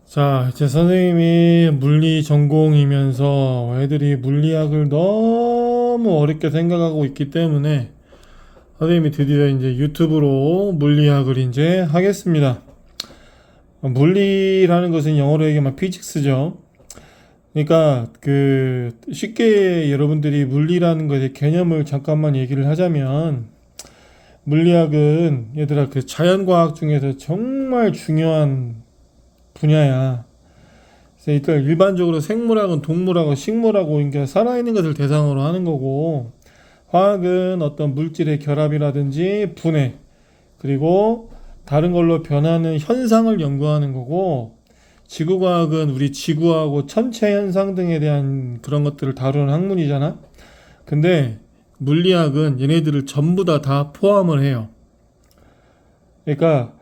자, 제 선생님이 물리 전공이면서 애들이 물리학을 너무 어렵게 생각하고 있기 때문에 선생님이 드디어 이제 유튜브로 물리학을 이제 하겠습니다. 물리라는 것은 영어로 얘기하면 피직스죠. 그러니까 쉽게 여러분들이 물리라는 것의 개념을 잠깐만 얘기를 하자면 물리학은 얘들아 그 자연과학 중에서 정말 중요한 분야야. 그래서 일단 일반적으로 생물학은 동물하고 식물하고 그러니까 살아있는 것을 대상으로 하는 거고, 화학은 어떤 물질의 결합이라든지 분해, 그리고 다른 걸로 변하는 현상을 연구하는 거고, 지구과학은 우리 지구하고 천체 현상 등에 대한 그런 것들을 다루는 학문이잖아. 근데 물리학은 얘네들을 전부 다 포함을 해요. 그러니까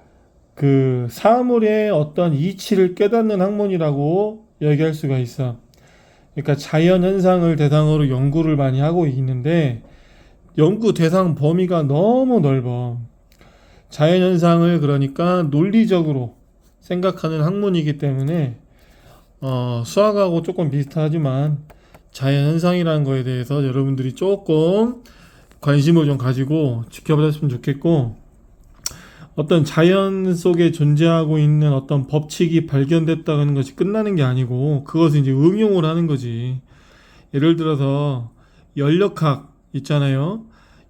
그 사물의 어떤 이치를 깨닫는 학문이라고 얘기할 수가 있어. 그러니까 자연 현상을 대상으로 연구를 많이 하고 있는데 연구 대상 범위가 너무 넓어. 자연 현상을 그러니까 논리적으로 생각하는 학문이기 때문에 수학하고 조금 비슷하지만 자연 현상이라는 거에 대해서 여러분들이 조금 관심을 좀 가지고 지켜보셨으면 좋겠고, 어떤 자연 속에 존재하고 있는 어떤 법칙이 발견됐다는 것이 끝나는 게 아니고 그것을 이제 응용을 하는 거지. 예를 들어서 연력학 있잖아요.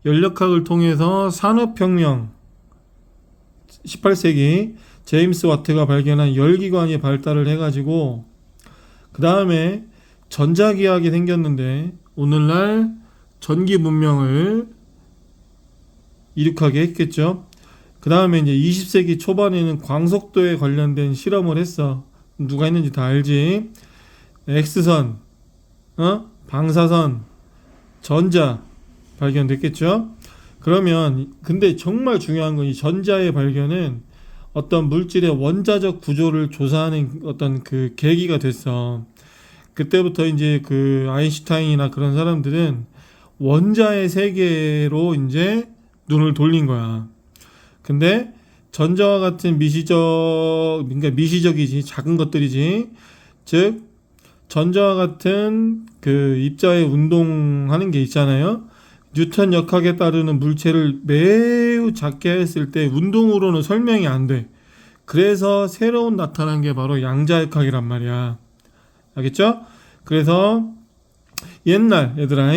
연력학을 통해서 산업혁명 18세기 제임스 와트가 발견한 열기관이 발달을 해가지고 그 다음에 전자기학이 생겼는데 오늘날 전기 문명을 이룩하게 했겠죠. 그 다음에 이제 20세기 초반에는 광속도에 관련된 실험을 했어. 누가 했는지 다 알지? X선, 방사선, 전자 발견됐겠죠? 그러면 근데 정말 중요한 건 이 전자의 발견은 어떤 물질의 원자적 구조를 조사하는 어떤 그 계기가 됐어. 그때부터 이제 그 아인슈타인이나 그런 사람들은 원자의 세계로 이제 눈을 돌린 거야. 근데 전자와 같은 그러니까 미시적이지, 작은 것들이지. 즉 전자와 같은 그 입자의 운동하는 게 있잖아요. 뉴턴 역학에 따르는 물체를 매우 작게 했을 때 운동으로는 설명이 안 돼. 그래서 새로운 나타난 게 바로 양자역학이란 말이야. 알겠죠? 그래서 옛날 얘들아,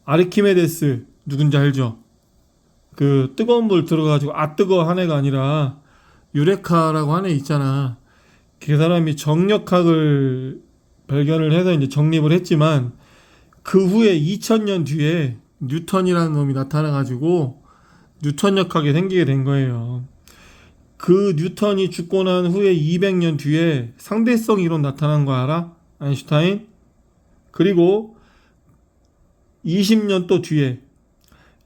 아르키메데스 누군지 알죠? 그 뜨거운 물 들어가지고 뜨거워 한 애가 아니라 유레카라고 한 애 있잖아. 그 사람이 정력학을 발견을 해서 이제 정립을 했지만 그 후에 2000년 뒤에 뉴턴이라는 놈이 나타나가지고 뉴턴역학이 생기게 된 거예요. 그 뉴턴이 죽고 난 후에 200년 뒤에 상대성 이론 나타난 거 알아? 아인슈타인? 그리고 20년 또 뒤에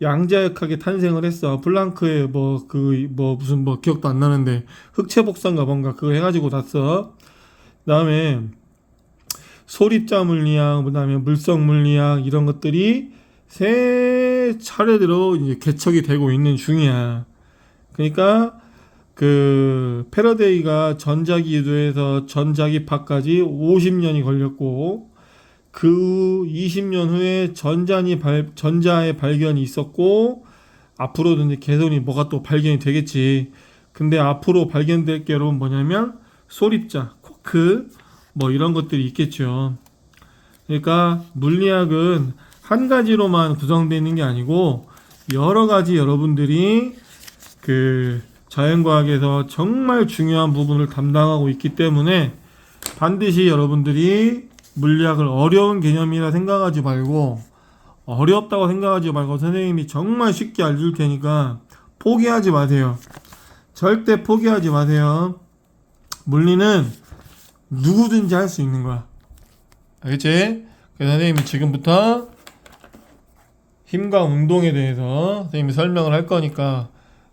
양자역학이 탄생을 했어. 플랑크의 무슨 기억도 안 나는데 흑체 복사인가 뭔가 그거 해가지고 났어. 그다음에 소립자 물리학, 그다음에 물성 물리학 이런 것들이 세 차례대로 이제 개척이 되고 있는 중이야. 그러니까 그 패러데이가 전자기 유도에서 전자기파까지 50년이 걸렸고 그 20년 후에 전자의 발견이 있었고 앞으로도 이제 개선이 뭐가 또 발견이 되겠지. 근데 앞으로 발견될 게로 뭐냐면 소립자, 쿼크 뭐 이런 것들이 있겠죠. 그러니까 물리학은 한 가지로만 구성되어 있는 게 아니고 여러 가지 여러분들이 그 자연과학에서 정말 중요한 부분을 담당하고 있기 때문에 반드시 여러분들이 물리학을 어려운 개념이라 생각하지 말고, 어렵다고 생각하지 말고 선생님이 정말 쉽게 알려줄 테니까 포기하지 마세요. 절대 포기하지 마세요. 물리는 누구든지 할 수 있는 거야. 알겠지? 그래서 선생님이 지금부터 힘과 운동에 대해서 선생님이 설명을 할 거니까,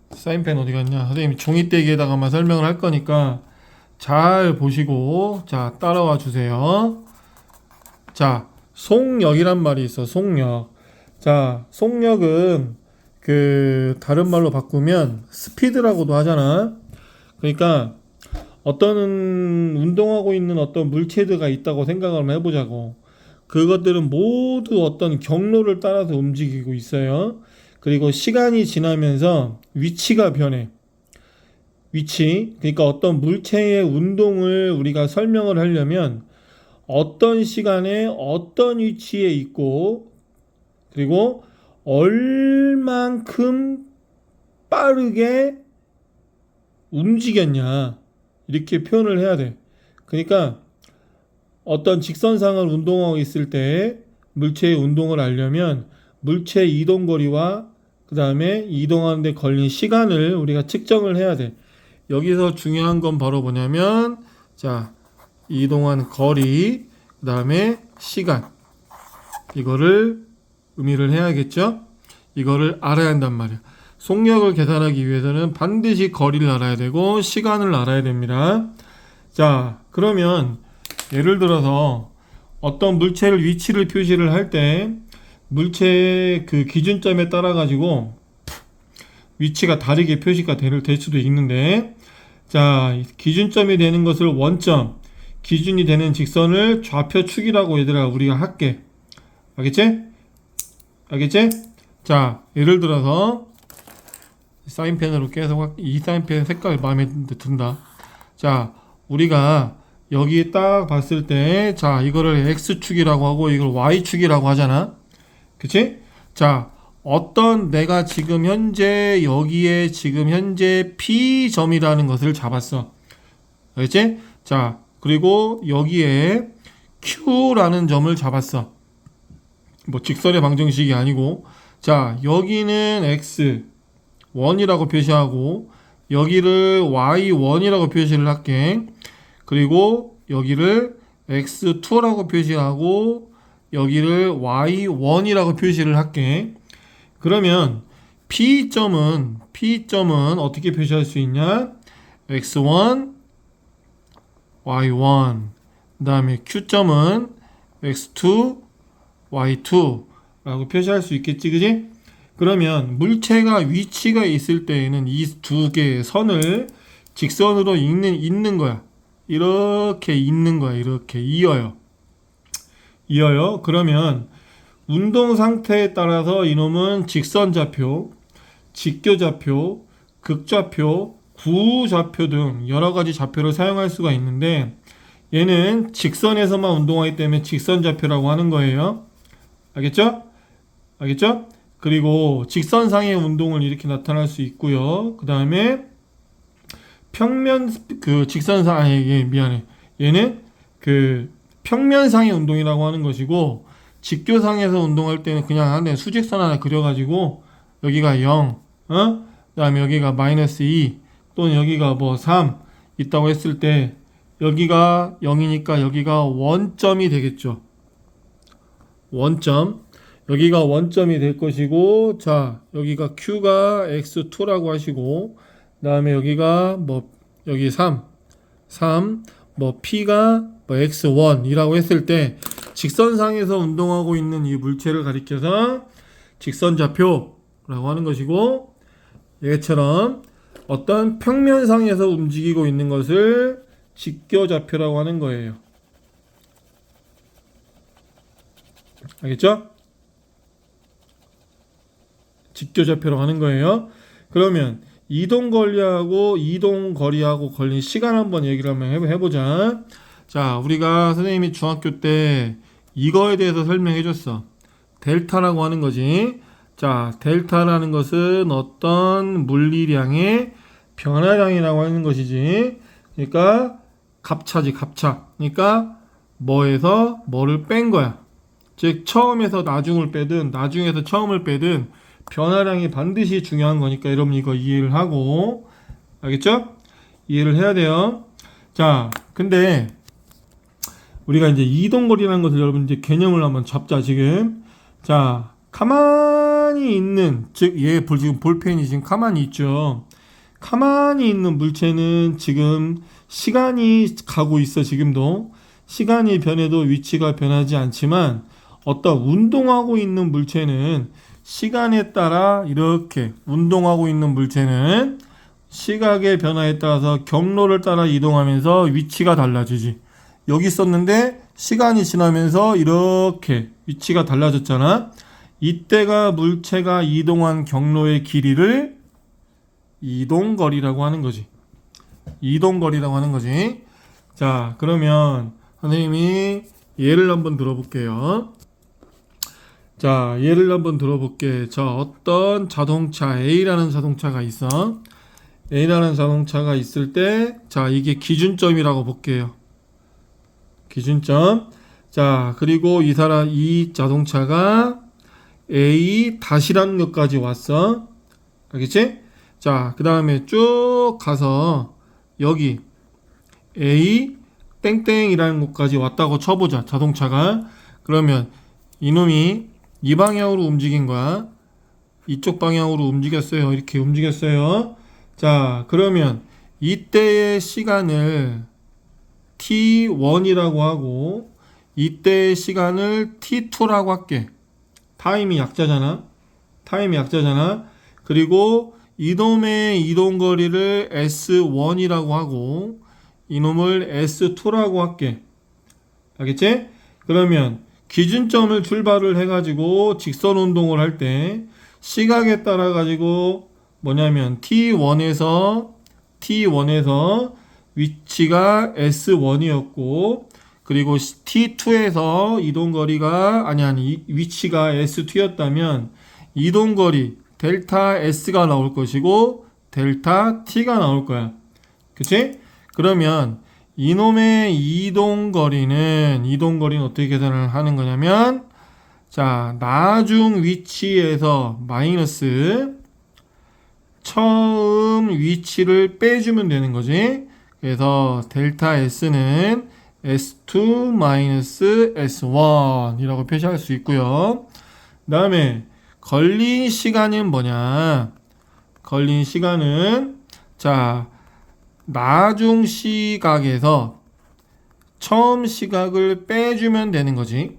사인펜 어디 갔냐? 선생님이 종이대기에다가만 설명을 할 거니까 잘 보시고 자 따라와 주세요. 자, 속력이란 말이 있어. 속력. 자, 속력은 그 다른 말로 바꾸면 스피드라고도 하잖아. 그러니까 어떤 운동하고 있는 어떤 물체들가 있다고 생각을 해보자고. 그것들은 모두 어떤 경로를 따라서 움직이고 있어요. 그리고 시간이 지나면서 위치가 변해. 위치. 그러니까 어떤 물체의 운동을 우리가 설명을 하려면 어떤 시간에 어떤 위치에 있고, 그리고 얼만큼 빠르게 움직였냐, 이렇게 표현을 해야 돼. 그러니까 어떤 직선상을 운동하고 있을 때 물체의 운동을 알려면 물체 이동 거리와 그 다음에 이동하는 데 걸린 시간을 우리가 측정을 해야 돼. 여기서 중요한 건 바로 뭐냐면, 자, 이동한 거리, 그 다음에 시간, 이거를 의미를 해야겠죠. 이거를 알아야 한단 말이야. 속력을 계산하기 위해서는 반드시 거리를 알아야 되고 시간을 알아야 됩니다. 자, 그러면 예를 들어서 어떤 물체를 위치를 표시를 할 때 물체의 그 기준점에 따라 가지고 위치가 다르게 표시가 될 수도 있는데, 자, 기준점이 되는 것을 원점, 기준이 되는 직선을 좌표축이라고 얘들아 우리가 할게. 알겠지? 알겠지? 자, 예를 들어서 사인펜으로 계속 이 사인펜 색깔 마음에 든다. 자, 우리가 여기 딱 봤을 때, 자, 이거를 X축이라고 하고 이걸 Y축이라고 하잖아. 그치? 자, 어떤 내가 지금 현재 여기에 지금 현재 P점이라는 것을 잡았어. 알겠지? 자, 그리고 여기에 Q라는 점을 잡았어. 뭐 직선의 방정식이 아니고, 자, 여기는 X1이라고 표시하고 여기를 Y1이라고 표시를 할게. 그리고 여기를 X2라고 표시하고 여기를 Y1이라고 표시를 할게. 그러면 P점은 어떻게 표시할 수 있냐? X1, Y1. 그 다음에 Q점은 X2, Y2 라고 표시할 수 있겠지, 그지? 그러면 물체가 위치가 있을 때에는 이 두 개의 선을 직선으로 잇는 거야. 이렇게 잇는 거야. 이렇게 이어요. 그러면 운동 상태에 따라서 이놈은 직선좌표, 직교좌표, 극좌표, 구좌표 등 여러 가지 좌표를 사용할 수가 있는데, 얘는 직선에서만 운동하기 때문에 직선좌표라고 하는 거예요. 알겠죠? 알겠죠? 그리고 직선상의 운동을 이렇게 나타날 수 있고요. 그 다음에 평면, 그 직선상, 아니, 미안해. 얘는 그 평면상의 운동이라고 하는 것이고, 직교상에서 운동할 때는 그냥 한데 수직선 하나 그려가지고 여기가 0, 그 다음에 여기가 마이너스 2, 또는 여기가 뭐 3 있다고 했을 때 여기가 0이니까 여기가 원점이 되겠죠. 원점. 여기가 원점이 될 것이고, 자, 여기가 Q가 X2라고 하시고, 그 다음에 여기가 뭐, 여기 3, 뭐, P가 뭐 X1이라고 했을 때, 직선상에서 운동하고 있는 이 물체를 가리켜서 직선좌표라고 하는 것이고, 얘처럼 어떤 평면상에서 움직이고 있는 것을 직교좌표라고 하는 거예요. 알겠죠? 직교좌표로 하는 거예요. 그러면 이동 거리하고 걸린 시간 한번 얘기를 한번 해보자. 자, 우리가 선생님이 중학교 때 이거에 대해서 설명해 줬어. 델타라고 하는 거지. 자, 델타라는 것은 어떤 물리량의 변화량이라고 하는 것이지. 그러니까 값차지, 값차. 그러니까 뭐에서 뭐를 뺀 거야. 즉 처음에서 나중을 빼든 나중에서 처음을 빼든 변화량이 반드시 중요한 거니까 여러분 이거 이해를 하고, 알겠죠? 이해를 해야 돼요. 자, 근데 우리가 이제 이동거리라는 것을 여러분 이제 개념을 한번 잡자. 지금 자, 가만히 있는, 즉 얘 지금 볼펜이 지금 가만히 있죠. 가만히 있는 물체는 지금 시간이 가고 있어. 지금도 시간이 변해도 위치가 변하지 않지만, 어떤 운동하고 있는 물체는 시간에 따라 이렇게 운동하고 있는 물체는 시각의 변화에 따라서 경로를 따라 이동하면서 위치가 달라지지. 여기 있었는데 시간이 지나면서 이렇게 위치가 달라졌잖아. 이때가 물체가 이동한 경로의 길이를 이동거리라고 하는 거지. 이동거리라고 하는 거지. 자, 그러면 선생님이 예를 한번 들어볼게요. 자, 예를 한번 들어볼게. 자, 어떤 자동차 A라는 자동차가 있어. A라는 자동차가 있을 때, 자, 이게 기준점이라고 볼게요. 기준점. 자, 그리고 이 자동차가 A 다시라는 것까지 왔어. 알겠지? 자, 그 다음에 쭉 가서 여기 A 땡땡이라는 곳까지 왔다고 쳐보자. 자동차가. 그러면 이놈이 이 방향으로 움직인 거야. 이쪽 방향으로 움직였어요. 이렇게 움직였어요. 자, 그러면 이때의 시간을 T1이라고 하고 이때의 시간을 T2라고 할게. 타임이 약자잖아. 그리고 이놈의 이동거리를 S1이라고 하고 이놈을 S2라고 할게. 알겠지? 그러면 기준점을 출발을 해가지고 직선 운동을 할 때 시각에 따라 가지고 뭐냐면 T1에서 위치가 S1이었고 그리고 T2에서 이동거리가 위치가 S2였다면 이동거리 델타 S가 나올 것이고 델타 T가 나올 거야. 그치? 그러면 이놈의 이동거리는 어떻게 계산을 하는 거냐면 자, 나중 위치에서 마이너스 처음 위치를 빼주면 되는 거지. 그래서 델타 S는 S2 마이너스 S1 이라고 표시할 수 있고요. 그 다음에 걸린 시간은 뭐냐? 걸린 시간은 자, 나중 시각에서 처음 시각을 빼주면 되는 거지.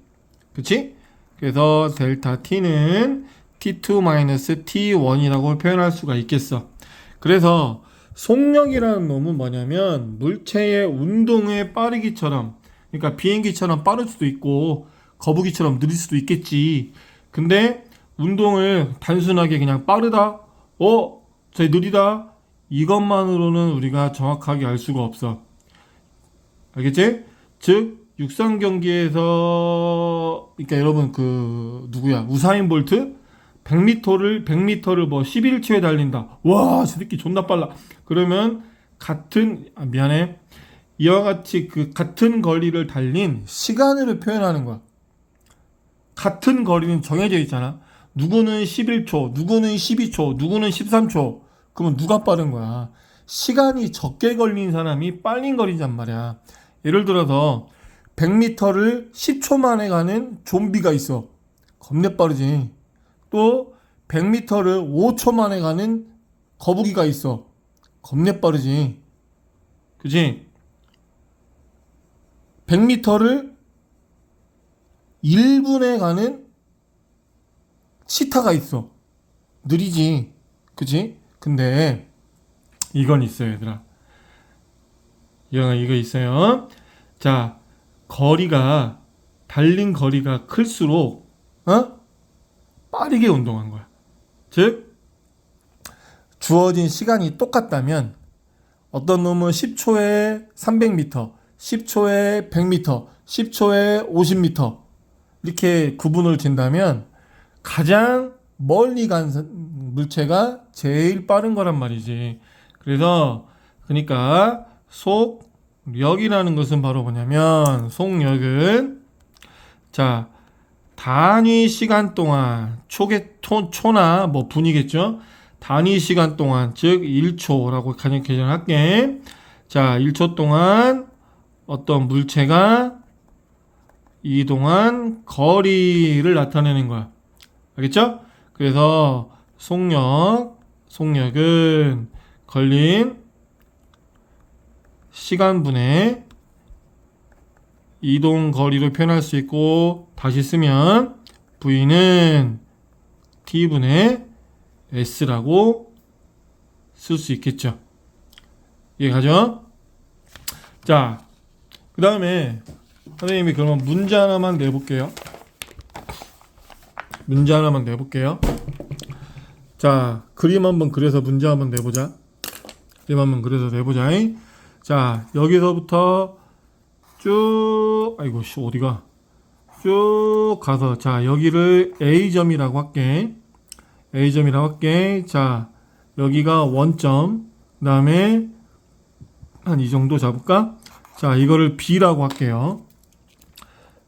그치? 그래서 델타 T는 T2-T1이라고 표현할 수가 있겠어. 그래서 속력이라는 놈은 뭐냐면 물체의 운동의 빠르기처럼, 그러니까 비행기처럼 빠를 수도 있고 거북이처럼 느릴 수도 있겠지. 근데 운동을 단순하게 그냥 빠르다, 저 느리다, 이것만으로는 우리가 정확하게 알 수가 없어. 알겠지? 즉 육상 경기에서 그러니까 여러분 우사인 볼트 100m를 뭐 11초에 달린다. 와, 저 새끼 존나 빨라. 그러면 이와 같이 그 같은 거리를 달린 시간으로 표현하는 거야. 같은 거리는 정해져 있잖아. 누구는 11초, 누구는 12초, 누구는 13초. 그러면 누가 빠른 거야? 시간이 적게 걸린 사람이 빨린 거리란 말이야. 예를 들어서 100m를 10초 만에 가는 좀비가 있어. 겁내 빠르지. 또 100m를 5초 만에 가는 거북이가 있어. 겁내 빠르지. 그치? 100m를 1분에 가는 치타가 있어. 느리지. 그치? 근데 이건 있어요, 얘들아. 이거 있어요. 자, 달린 거리가 클수록 빠르게 운동한 거야. 즉 주어진 시간이 똑같다면 어떤 놈은 10초에 300m, 10초에 100m, 10초에 50m 이렇게 구분을 진다면 가장 멀리 간 물체가 제일 빠른 거란 말이지. 그러니까 속력이라는 것은 바로 뭐냐면 속력은 자, 단위 시간 동안 초나 뭐 분이겠죠. 단위 시간 동안 즉 1초라고 가정 계산할게. 자, 1초 동안 어떤 물체가 이동한 거리를 나타내는 거야. 알겠죠? 그래서 속력은 걸린 시간분의 이동 거리로 표현할 수 있고 다시 쓰면 V는 T분의 S라고 쓸 수 있겠죠. 이해가죠? 자, 그 다음에 선생님이 그러면 문제 하나만 내볼게요. 문제 하나만 내볼게요. 자, 그림 한번 그려서 문제 한번 내보자. 그림 한번 그려서 내보자. 자, 여기서부터 쭉, 아이고, 씨, 어디가? 쭉 가서, 자, 여기를 A점이라고 할게. A점이라고 할게. 자, 여기가 원점. 그 다음에, 한 이 정도 잡을까? 자, 이거를 B라고 할게요.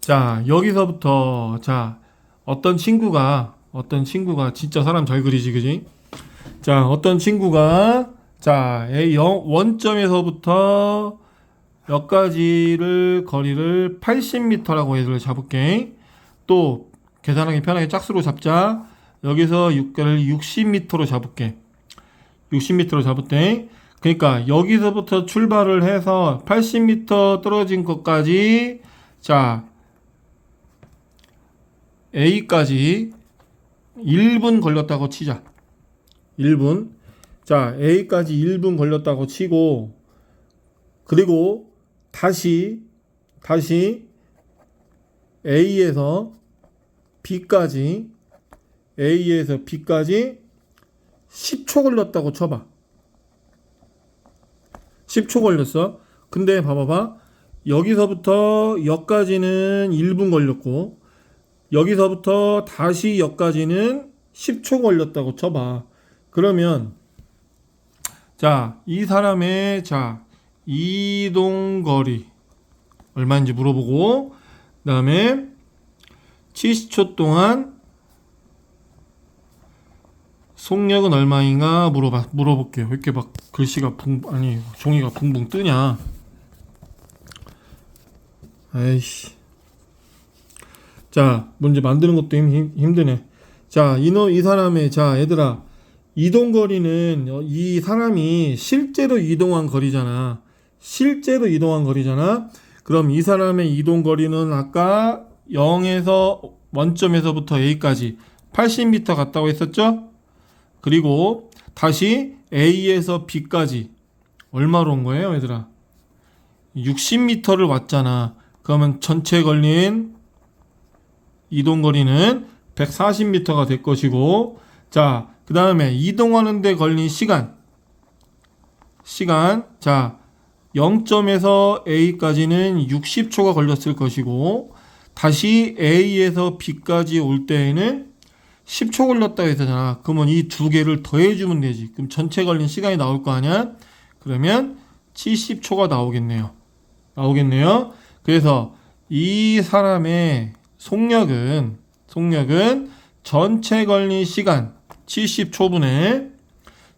자, 여기서부터, 자, 어떤 친구가 진짜 사람 잘 그리지, 그지? 자, 어떤 친구가, 자, 원점에서부터 여기까지를 거리를 80m라고 해서 잡을게. 또 계산하기 편하게 짝수로 잡자. 여기서 6개를 60m로 잡을게. 60m로 잡을게. 그러니까 여기서부터 출발을 해서 80m 떨어진 것까지, 자, A까지 1분 걸렸다고 치자. 1분. 자, A까지 1분 걸렸다고 치고, 그리고 다시 A에서 B까지 10초 걸렸다고 쳐봐. 10초 걸렸어. 근데 봐봐봐. 여기서부터 여기까지는 1분 걸렸고, 여기서부터 다시 여기까지는 10초 걸렸다고 쳐봐. 그러면, 자, 이 사람의, 자, 이동거리 얼마인지 물어보고, 그 다음에 70초 동안 속력은 얼마인가 물어볼게요. 왜 이렇게 막 글씨가 종이가 붕붕 뜨냐? 아이씨. 자, 문제 만드는 것도 힘드네. 자, 이 사람의, 자, 얘들아, 이동거리는 이 사람이 실제로 이동한 거리잖아. 그럼 이 사람의 이동거리는 아까 0에서 원점에서부터 A까지 80m 갔다고 했었죠? 그리고 다시 A에서 B까지 얼마로 온 거예요, 얘들아? 60m를 왔잖아. 그러면 전체 걸린 이동거리는 140m가 될 것이고, 자, 그 다음에 이동하는 데 걸린 시간, 자, 0점에서 A까지는 60초가 걸렸을 것이고, 다시 A에서 B까지 올 때에는 10초 걸렸다고 했잖아. 그러면 이 두 개를 더해주면 되지. 그럼 전체 걸린 시간이 나올 거 아니야? 그러면 70초가 나오겠네요. 그래서 이 사람의 속력은 전체 걸린 시간 70초분에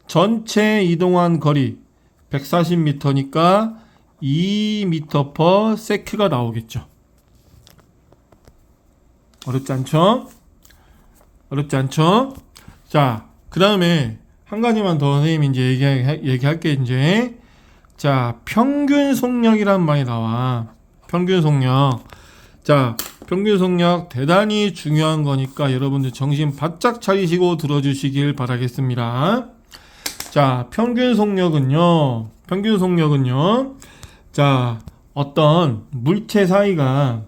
전체 이동한 거리 140m니까 2m/s가 나오겠죠. 어렵지 않죠? 자, 그 다음에 한 가지만 더 선생님이 이제 얘기할게, 이제. 자, 평균 속력이란 말이 나와. 평균 속력. 자, 평균 속력 대단히 중요한 거니까 여러분들 정신 바짝 차리시고 들어주시길 바라겠습니다. 자, 평균 속력은요. 자, 어떤 물체 사이가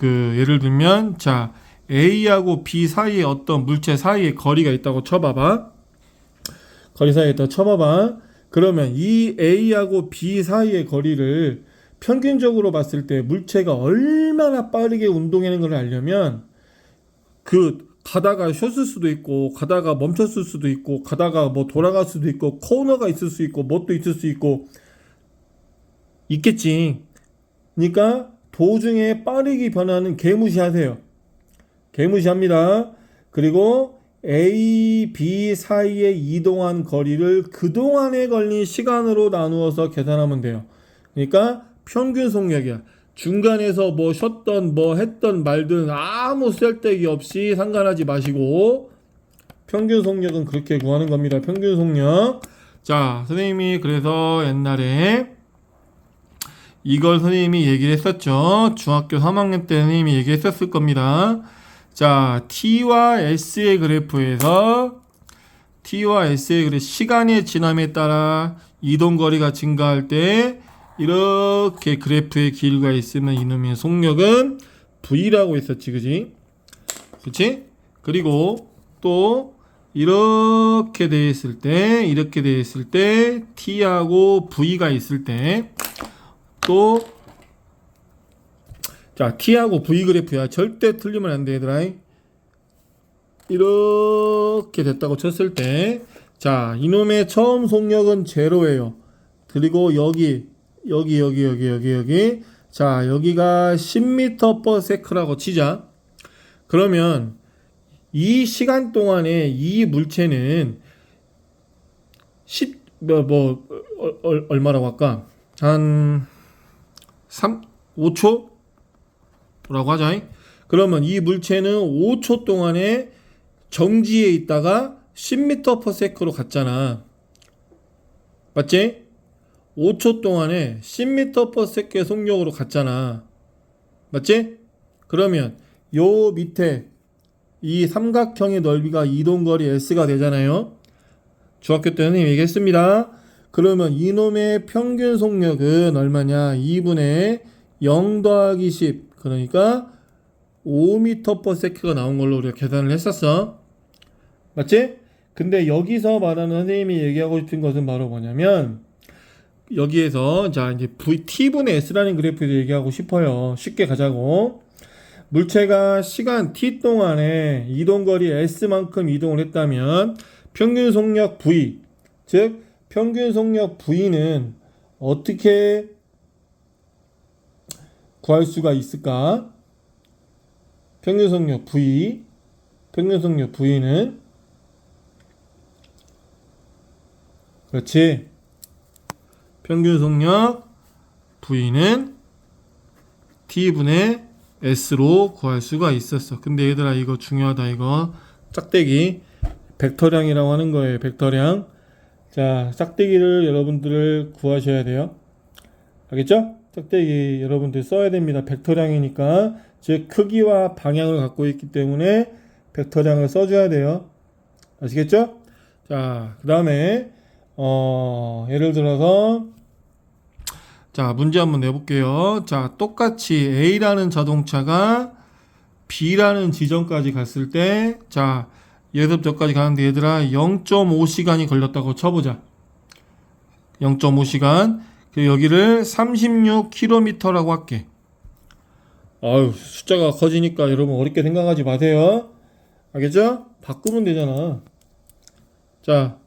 예를 들면, 자, A하고 B 사이에 어떤 물체 사이에 거리가 있다고 쳐봐봐. 그러면 이 A하고 B 사이의 거리를 평균적으로 봤을 때 물체가 얼마나 빠르게 운동하는 걸 알려면, 가다가 쉬었을 수도 있고, 가다가 멈췄을 수도 있고, 가다가 뭐 돌아갈 수도 있고, 코너가 있을 수 있고, 뭣도 있을 수 있고, 있겠지. 그러니까 도중에 빠르게 변하는 개무시하세요. 개무시합니다. 그리고 A, B 사이에 이동한 거리를 그동안에 걸린 시간으로 나누어서 계산하면 돼요. 그러니까 평균 속력이야. 중간에서 뭐 쉬었던 뭐 했던 말든 아무 쓸데기 없이 상관하지 마시고 평균 속력은 그렇게 구하는 겁니다. 평균 속력. 자, 선생님이 그래서 옛날에 이걸 선생님이 얘기를 했었죠. 중학교 3학년 때 선생님이 얘기했었을 겁니다. 자, T와 S의 그래프에서 T와 S의 그래 시간의 지남에 따라 이동거리가 증가할 때 이렇게 그래프의 길이가 있으면 이놈의 속력은 V라고 했었지, 그지? 그치? 그리고 또 이렇게 돼 있을 때 T하고 V가 있을 때 또 자, T하고 V 그래프야. 절대 틀리면 안 돼, 얘들아. 이렇게 됐다고 쳤을 때, 자, 이놈의 처음 속력은 제로예요. 그리고 여기. 자, 여기가 10m/s라고 치자. 그러면 이 시간 동안에 이 물체는 얼마라고 할까? 한 5초? 라고 하자. 그러면 이 물체는 5초 동안에 정지에 있다가 10m/s로 갔잖아. 맞지? 5초 동안에 10m/s의 속력으로 갔잖아. 맞지? 그러면 요 밑에 이 삼각형의 넓이가 이동거리 S가 되잖아요. 중학교 때 선생님이 얘기했습니다. 그러면 이놈의 평균 속력은 얼마냐? 2분의 0 더하기 10 그러니까 5m/s가 나온 걸로 우리가 계산을 했었어. 맞지? 근데 여기서 말하는 선생님이 얘기하고 싶은 것은 바로 뭐냐면 여기에서 자 이제 T분의 S라는 그래프에서 얘기하고 싶어요. 쉽게 가자고. 물체가 시간 t 동안에 이동거리 S만큼 이동을 했다면 평균 속력 V, 즉 평균 속력 V는 어떻게 구할 수가 있을까? 평균 속력 V는 그렇지. 평균 속력 V는 T분의 S로 구할 수가 있었어. 근데 얘들아 이거 중요하다. 이거 짝대기 벡터량이라고 하는 거예요. 벡터량. 자, 짝대기를 여러분들 구하셔야 돼요. 알겠죠? 짝대기 여러분들 써야 됩니다. 벡터량이니까 즉 크기와 방향을 갖고 있기 때문에 벡터량을 써줘야 돼요. 아시겠죠? 자, 그 다음에 예를 들어서 자, 문제 한번 내볼게요. 자, 똑같이 A라는 자동차가 B라는 지점까지 갔을 때, 자, 여기서부터 여기까지 가는데 얘들아 0.5시간이 걸렸다고 쳐보자. 0.5시간. 그리고 여기를 36km라고 할게. 아유, 숫자가 커지니까 여러분 어렵게 생각하지 마세요. 알겠죠? 바꾸면 되잖아. 자,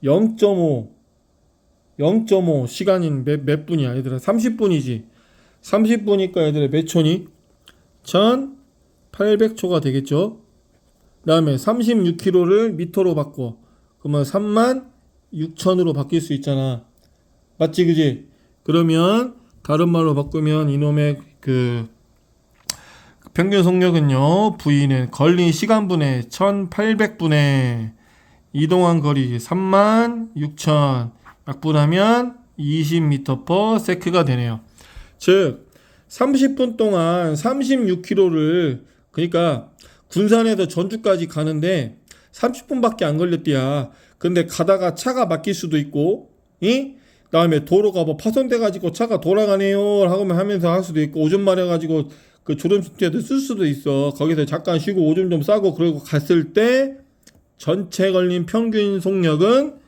0.5 시간인 몇 분이야 얘들아? 30분이지. 30분이니까 얘들아 몇 초니? 1800초가 되겠죠. 그 다음에 36km를 미터로 바꿔. 그러면 36,000으로 바뀔 수 있잖아. 맞지 그지? 그러면 다른 말로 바꾸면 이놈의 그 평균 속력은요, V는 걸린 시간분의 1800분의 이동한 거리 36,000 약분하면 20m/s가 되네요. 즉 30분 동안 36km를 그러니까 군산에서 전주까지 가는데 30분밖에 안 걸렸대야. 근데 가다가 차가 막힐 수도 있고, 그다음에 도로가 뭐 파손돼 가지고 차가 돌아가네요 하면서 할 수도 있고, 오줌 마려 가지고 그 졸음속죄도 쓸 수도 있어. 거기서 잠깐 쉬고 오줌 좀 싸고 그러고 갔을 때 전체 걸린 평균 속력은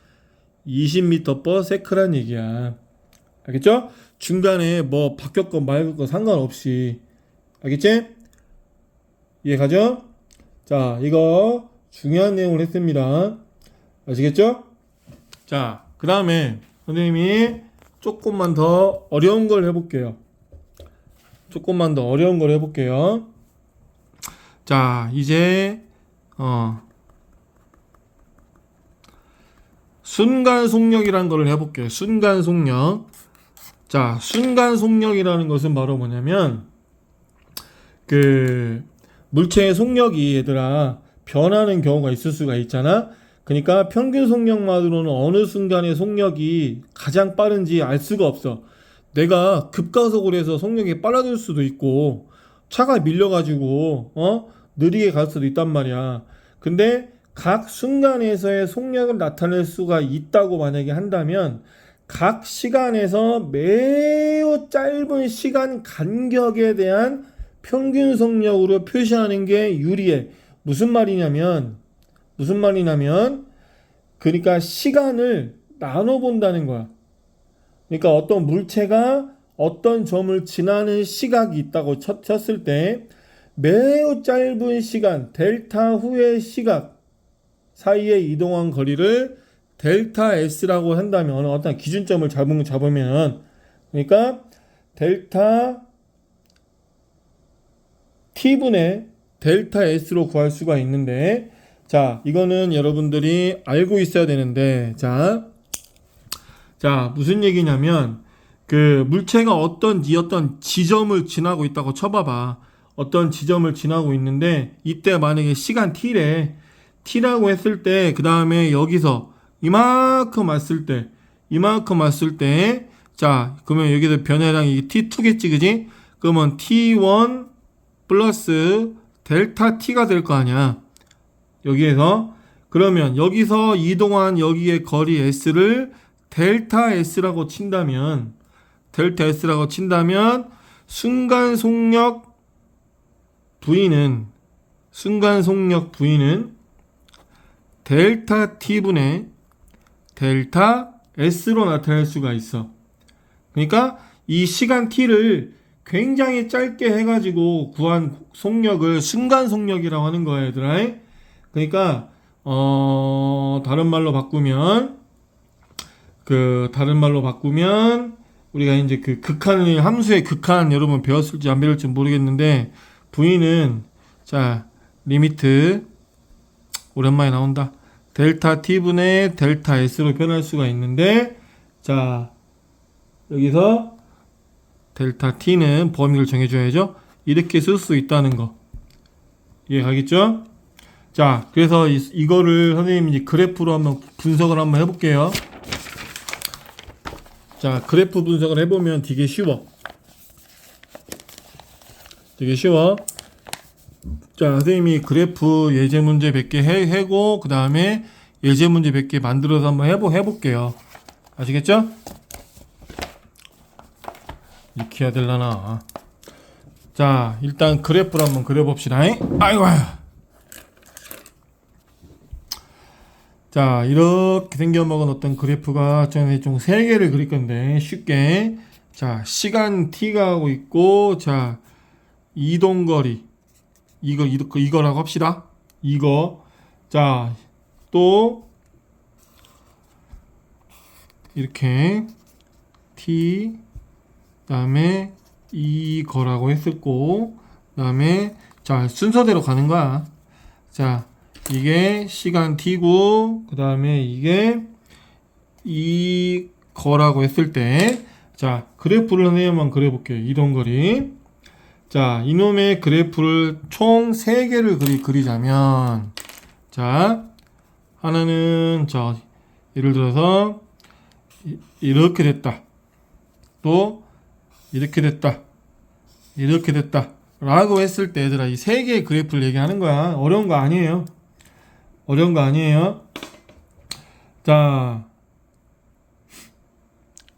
20m/s란 얘기야. 알겠죠? 중간에 뭐 바뀌었건 말건 상관없이. 알겠지? 이해 가죠? 자, 이거 중요한 내용을 했습니다. 아시겠죠? 자, 그 다음에 선생님이 조금만 더 어려운 걸 해볼게요. 자, 이제 순간 속력이라는 걸 해볼게요. 순간 속력. 자, 순간 속력이라는 것은 바로 뭐냐면 그 물체의 속력이 얘들아 변하는 경우가 있을 수가 있잖아. 그러니까 평균 속력만으로는 어느 순간의 속력이 가장 빠른지 알 수가 없어. 내가 급가속을 해서 속력이 빨라질 수도 있고 차가 밀려가지고 느리게 갈 수도 있단 말이야. 근데 각 순간에서의 속력을 나타낼 수가 있다고 만약에 한다면 각 시간에서 매우 짧은 시간 간격에 대한 평균 속력으로 표시하는 게 유리해. 무슨 말이냐면 그러니까 시간을 나눠 본다는 거야. 그러니까 어떤 물체가 어떤 점을 지나는 시각이 있다고 쳤을 때 매우 짧은 시간 델타 후의 시각 사이에 이동한 거리를 델타 S라고 한다면 어떤 기준점을 잡으면 그러니까 델타 T분의 델타 S로 구할 수가 있는데 자 이거는 여러분들이 알고 있어야 되는데 자 무슨 얘기냐면 그 물체가 어떤 지점을 지나고 있다고 쳐봐봐. 어떤 지점을 지나고 있는데 이때 만약에 시간 T래. T라고 했을 때 그 다음에 여기서 이만큼 왔을 때 자 그러면 여기서 변화량이 T2겠지 그지? 그러면 T1 플러스 델타 T가 될 거 아니야. 여기에서 그러면 여기서 이동한 여기의 거리 S를 델타 S라고 친다면 순간 속력 V는 델타 T분의 델타 S로 나타낼 수가 있어. 그러니까 이 시간 T를 굉장히 짧게 해가지고 구한 속력을 순간 속력이라고 하는 거야, 얘들아. 그러니까 다른 말로 바꾸면 우리가 이제 그 함수의 극한 여러분 배웠을지 안 배웠을지 모르겠는데 V는 자 리미트 오랜만에 나온다. 델타 T분의 델타 S로 변할 수가 있는데 자 여기서 델타 T는 범위를 정해줘야죠. 이렇게 쓸 수 있다는 거 이해가겠죠? 자 그래서 이거를 선생님이 이제 그래프로 한번 분석을 한번 해볼게요. 자 그래프 분석을 해보면 되게 쉬워. 자 선생님이 그래프 예제 문제 몇 개 해고 그 다음에 예제 문제 몇 개 만들어서 한번 해볼게요. 아시겠죠? 이렇게 해야 되려나. 자 일단 그래프를 한번 그려봅시다. 아이고. 자 이렇게 생겨먹은 어떤 그래프가 저는 좀 3개를 그릴 건데 쉽게 자 시간 T가 하고 있고 자 이동거리 이거라고 합시다. 이거 자 또 이렇게 T 그다음에 이거라고 했었고 그다음에 자 순서대로 가는 거야. 자 이게 시간 T고 그 다음에 이게 이거라고 했을 때 자 그래프를 한번 그려볼게요. 이동거리 자 이놈의 그래프를 총 3개를 그리자면 자 하나는 자 예를 들어서 이렇게 됐다. 또 이렇게 됐다 라고 했을 때 얘들아 이 3개의 그래프를 얘기하는 거야. 어려운 거 아니에요. 자,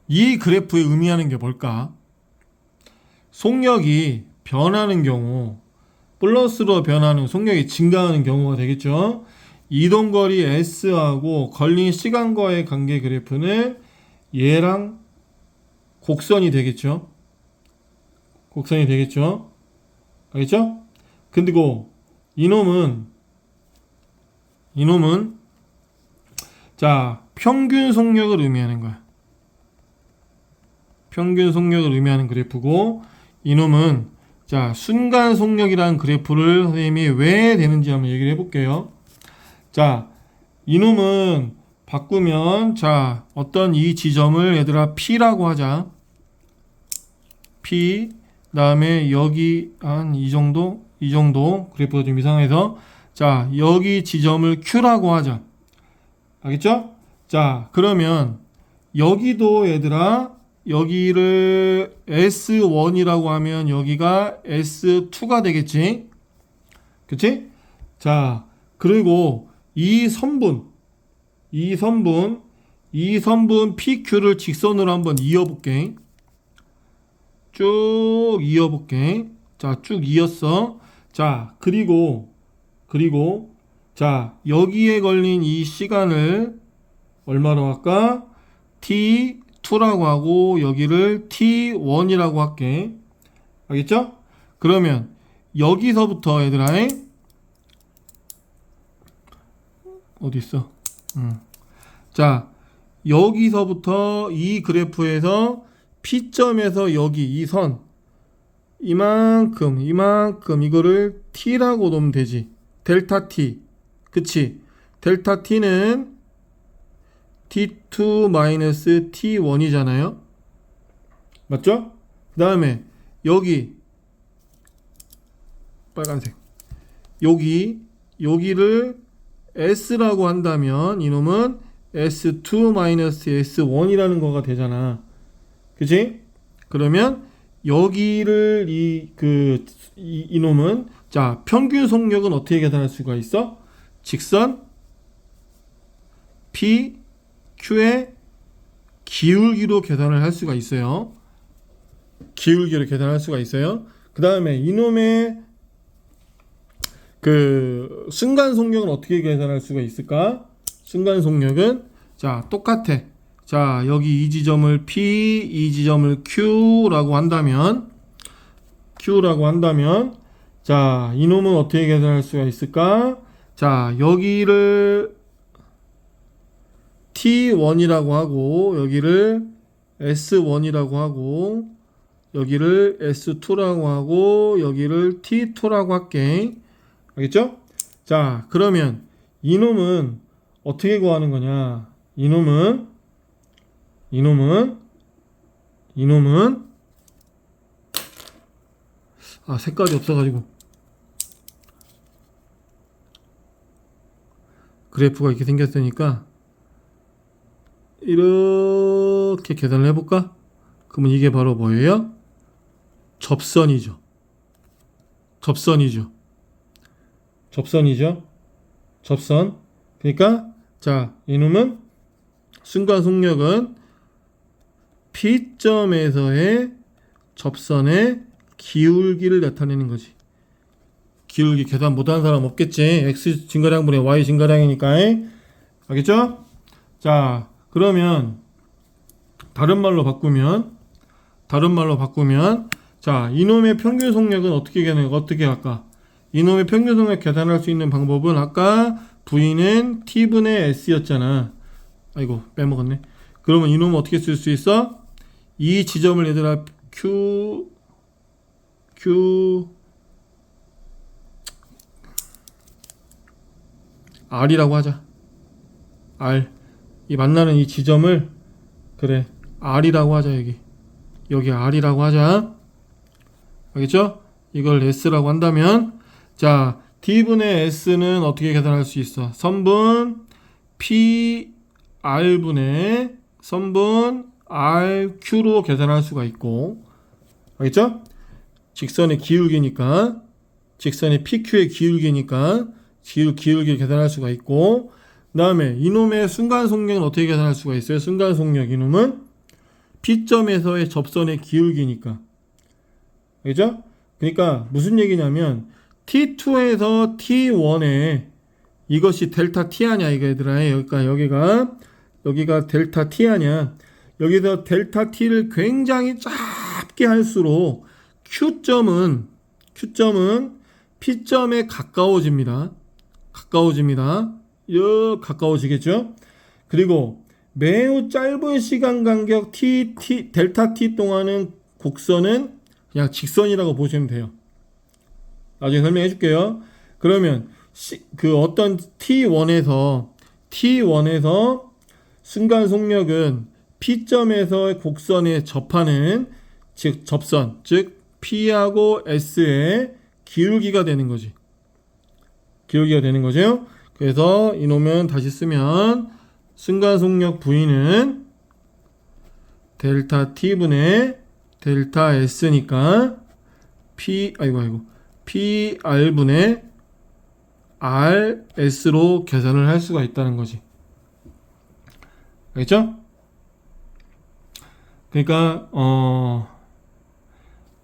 이 그래프에 의미하는 게 뭘까? 속력이 변하는 경우, 플러스로 변하는 속력이 증가하는 경우가 되겠죠. 이동거리 S하고 걸린 시간과의 관계 그래프는 얘랑 곡선이 되겠죠. 알겠죠? 근데 이놈은 자 평균 속력을 의미하는 거야. 평균 속력을 의미하는 그래프고 이놈은 자 순간 속력이라는 그래프를 선생님이 왜 되는지 한번 얘기를 해볼게요. 자 이놈은 바꾸면 자 어떤 이 지점을 얘들아 P라고 하자. P 다음에 여기 한 이 정도 그래프가 좀 이상해서 자 여기 지점을 Q라고 하자. 알겠죠? 자 그러면 여기도 얘들아 여기를 S1이라고 하면 여기가 S2가 되겠지. 그치? 자 그리고 이 선분 PQ를 직선으로 한번 이어볼게. 쭉 이어볼게. 자, 쭉 이었어. 자, 그리고 여기에 걸린 이 시간을 얼마로 할까? T2라고 하고 여기를 T1이라고 할게. 알겠죠? 그러면 여기서부터 얘들아 어디 있어? 자, 여기서부터 이 그래프에서 P점에서 여기 이 선 이만큼 이거를 T라고 놓으면 되지. 델타 T. 그치? 델타 T는 T2 마이너스 T1이잖아요. 맞죠? 그 다음에 여기 빨간색 여기를 S라고 한다면 이놈은 S2 마이너스 S1이라는 거가 되잖아. 그치? 그러면 여기를 이놈은 자, 평균 속력은 어떻게 계산할 수가 있어? 직선 PQ의 기울기로 계산을 할 수가 있어요. 기울기로 계산할 수가 있어요. 그 다음에 이놈의 그 순간 속력은 어떻게 계산할 수가 있을까? 순간 속력은 자, 똑같아. 자, 여기 이 지점을 P, 이 지점을 Q라고 한다면 자, 이놈은 어떻게 계산할 수가 있을까? 자, 여기를 T1이라고 하고 여기를 S1이라고 하고 여기를 S2라고 하고 여기를 T2라고 할게. 알겠죠? 자, 그러면 이놈은 어떻게 구하는 거냐? 이놈은 색깔이 없어가지고 그래프가 이렇게 생겼으니까 이렇게 계산을 해볼까? 그러면 이게 바로 뭐예요? 접선이죠. 접선. 그러니까 자, 이놈은 순간 속력은 P점에서의 접선의 기울기를 나타내는 거지. 기울기 계산 못하는 사람 없겠지. X 증가량분의 Y 증가량이니까. 알겠죠? 자, 그러면 다른 말로 바꾸면 자, 이놈의 평균 속력은 어떻게 할까? 이놈의 평균 속력 계산할 수 있는 방법은 아까 V는 T분의 S였잖아. 아이고, 빼먹었네. 그러면 이놈은 어떻게 쓸 수 있어? 이 지점을 얘들아 R이라고 하자. R. 이 만나는 이 지점을 그래, R이라고 하자. 여기 R이라고 하자. 알겠죠? 이걸 S라고 한다면 자, D분의 S는 어떻게 계산할 수 있어? 선분 PR분의 선분 RQ로 계산할 수가 있고. 알겠죠? 직선의 기울기니까 직선의 PQ의 기울기니까 기울기 계산할 수가 있고, 그 다음에 이놈의 순간 속력은 어떻게 계산할 수가 있어요? 순간 속력 이놈은 P점에서의 접선의 기울기니까. 알겠죠? 그러니까 무슨 얘기냐면 T2에서 T1에 이것이 델타 T 아냐 이거 얘들아. 여기가 델타 T 아냐. 여기서 델타 T를 굉장히 작게 할수록 Q점은 P점에 가까워집니다. 가까워지겠죠? 그리고 매우 짧은 시간 간격 델타 T 동안은 곡선은 그냥 직선이라고 보시면 돼요. 나중에 설명해 줄게요. 그러면 그 어떤 T1에서 순간 속력은 P점에서 곡선에 접하는 접선, 즉 P하고 S의 기울기가 되는 거지. 기울기가 되는 거죠. 그래서 이놈은 다시 쓰면 순간 속력 V는 델타 T분의 델타 S니까 PR분의 RS로 계산을 할 수가 있다는 거지. 알겠죠? 그러니까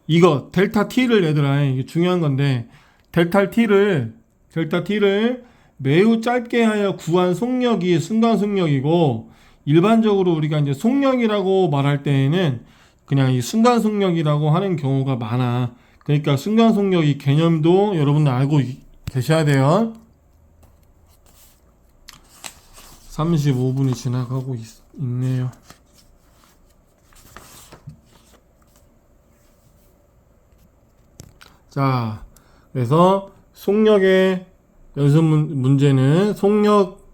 이거 델타 T를 얘들아, 이게 중요한 건데 델타 T를 매우 짧게 하여 구한 속력이 순간 속력이고, 일반적으로 우리가 이제 속력이라고 말할 때에는 그냥 이 순간 속력이라고 하는 경우가 많아. 그러니까 순간 속력 이 개념도 여러분들 알고 계셔야 돼요. 35분이 지나가고 있네요. 자, 그래서 속력의 연습 문제는 속력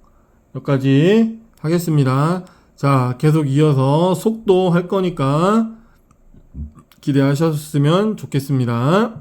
여기까지 하겠습니다. 자, 계속 이어서 속도 할 거니까 기대하셨으면 좋겠습니다.